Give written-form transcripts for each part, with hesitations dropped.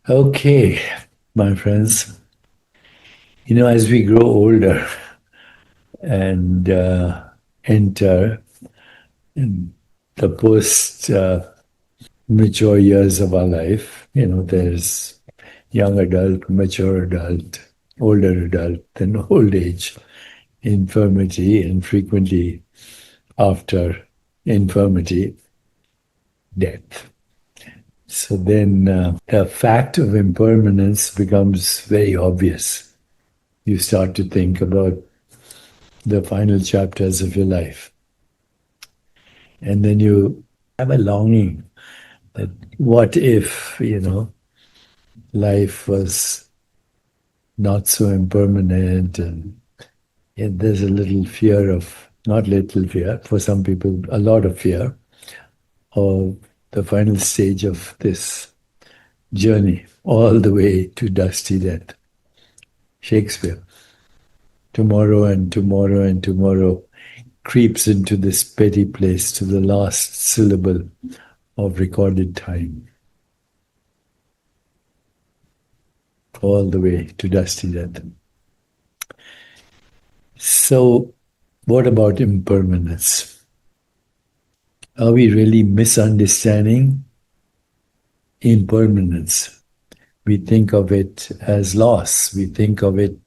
Okay, my friends, as we grow older and enter in the post mature years of our life, there's young adult, mature adult, older adult, then old age, infirmity, and frequently after infirmity, death. So then the fact of impermanence becomes very obvious. You start to think about the final chapters of your life. And then you have a longing that what if, life was not so impermanent, and there's a little fear of, not little fear, for some people, a lot of fear of the final stage of this journey, all the way to dusty death. Shakespeare. Tomorrow and tomorrow and tomorrow creeps into this petty place to the last syllable of recorded time, all the way to dusty death. So, what about impermanence? Are we really misunderstanding impermanence? We think of it as loss, we think of it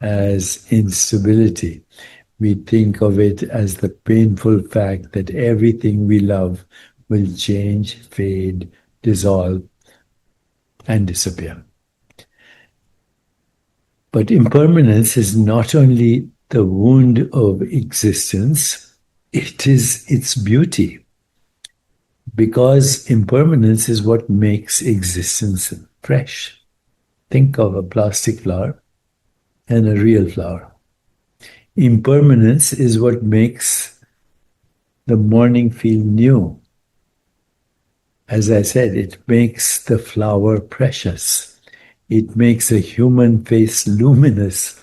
as instability, we think of it as the painful fact that everything we love will change, fade, dissolve, and disappear. But impermanence is not only the wound of existence, it is its beauty. Because impermanence is what makes existence fresh. Think of a plastic flower and a real flower. Impermanence is what makes the morning feel new. As I said, it makes the flower precious. It makes a human face luminous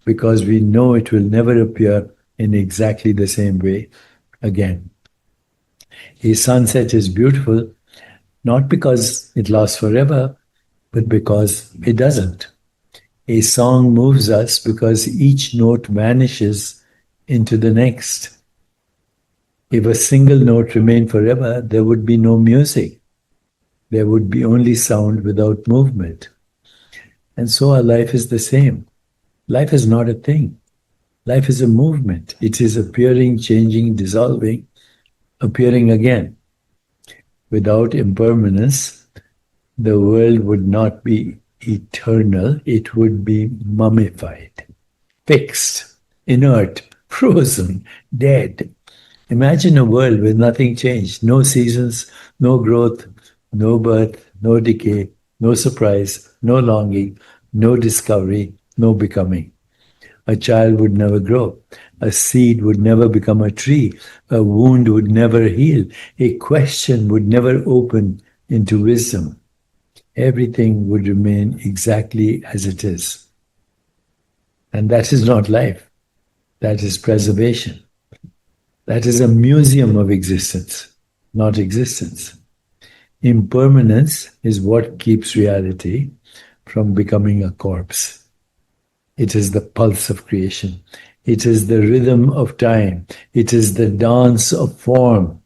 because we know it will never appear in exactly the same way again. A sunset is beautiful not because it lasts forever, but because it doesn't. A song moves us because each note vanishes into the next. If a single note remained forever, there would be no music. There would be only sound without movement. And so our life is the same. Life is not a thing. Life is a movement. It is appearing, changing, dissolving, appearing again. Without impermanence, the world would not be eternal. It would be mummified, fixed, inert, frozen, dead. Imagine a world with nothing changed, no seasons, no growth, no birth, no decay, no surprise, no longing, no discovery, no becoming. A child would never grow. A seed would never become a tree. A wound would never heal. A question would never open into wisdom. Everything would remain exactly as it is. And that is not life. That is preservation. That is a museum of existence, not existence. Impermanence is what keeps reality from becoming a corpse. It is the pulse of creation. It is the rhythm of time. It is the dance of form.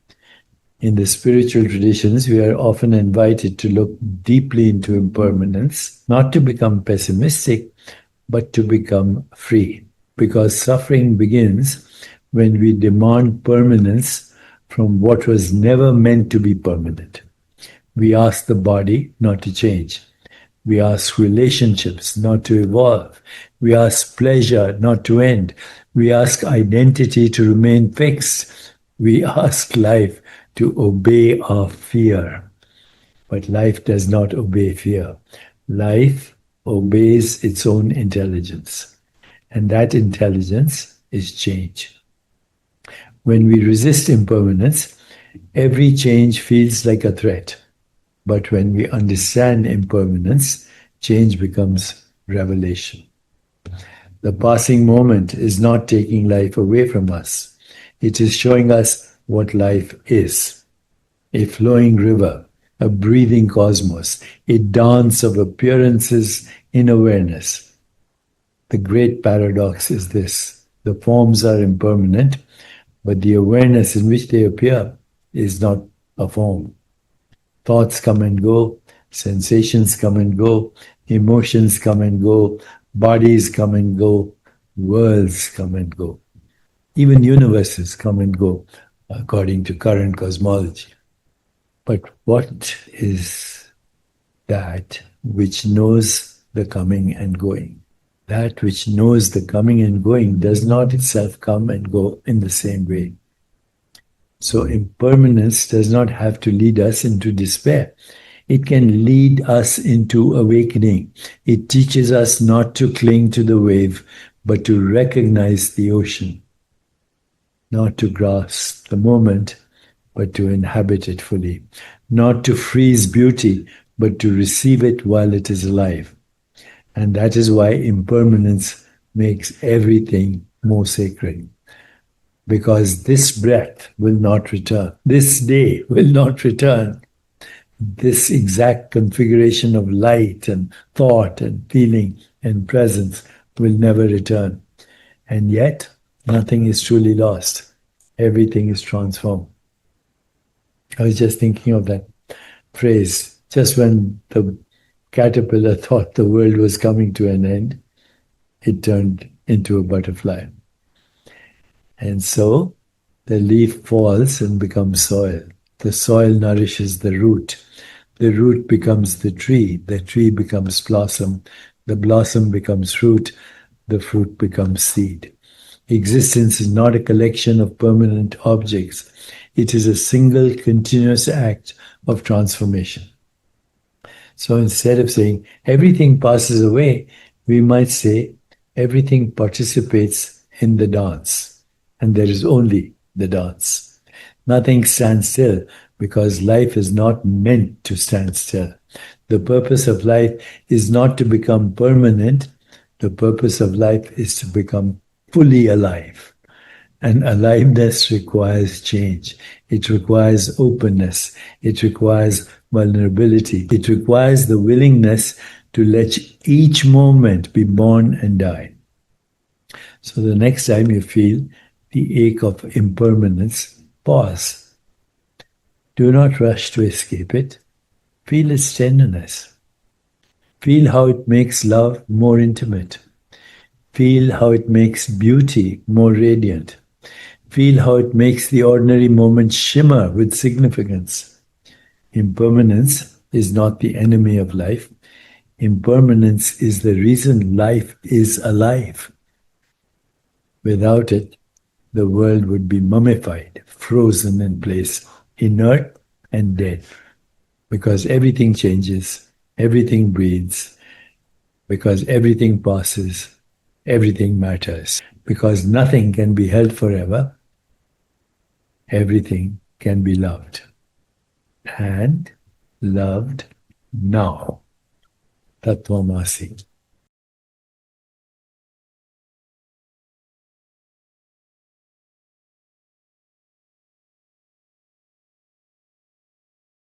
In the spiritual traditions, we are often invited to look deeply into impermanence, not to become pessimistic, but to become free. Because suffering begins when we demand permanence from what was never meant to be permanent. We ask the body not to change. We ask relationships not to evolve. We ask pleasure not to end. We ask identity to remain fixed. We ask life to obey our fear. But life does not obey fear. Life obeys its own intelligence. And that intelligence is change. When we resist impermanence, every change feels like a threat. But when we understand impermanence, change becomes revelation. The passing moment is not taking life away from us. It is showing us what life is. A flowing river a breathing cosmos, a dance of appearances in awareness. The great paradox is this: the forms are impermanent, but the awareness in which they appear is not a form. Thoughts come and go, sensations come and go, emotions come and go, bodies come and go, worlds come and go. Even universes come and go, according to current cosmology. But what is that which knows the coming and going? That which knows the coming and going does not itself come and go in the same way. So impermanence does not have to lead us into despair. It can lead us into awakening. It teaches us not to cling to the wave, but to recognize the ocean, not to grasp the moment, but to inhabit it fully, not to freeze beauty, but to receive it while it is alive. And that is why impermanence makes everything more sacred. Because this breath will not return. This day will not return. This exact configuration of light and thought and feeling and presence will never return. And yet, nothing is truly lost. Everything is transformed. I was just thinking of that phrase. Just when the caterpillar thought the world was coming to an end, it turned into a butterfly. And so the leaf falls and becomes soil. The soil nourishes the root. The root becomes the tree becomes blossom. The blossom becomes fruit. The fruit becomes seed. Existence is not a collection of permanent objects. It is a single continuous act of transformation. So instead of saying everything passes away, we might say everything participates in the dance, and there is only the dance. Nothing stands still because life is not meant to stand still. The purpose of life is not to become permanent. The purpose of life is to become fully alive. And aliveness requires change. It requires openness. It requires vulnerability. It requires the willingness to let each moment be born and die. So the next time you feel the ache of impermanence, pause. Do not rush to escape it. Feel its tenderness. Feel how it makes love more intimate. Feel how it makes beauty more radiant. Feel how it makes the ordinary moment shimmer with significance. Impermanence is not the enemy of life. Impermanence is the reason life is alive. Without it, the world would be mummified, frozen in place, inert and dead. Because everything changes, everything breathes, because everything passes, everything matters. Because nothing can be held forever, everything can be loved. And loved now. Tattvamasi.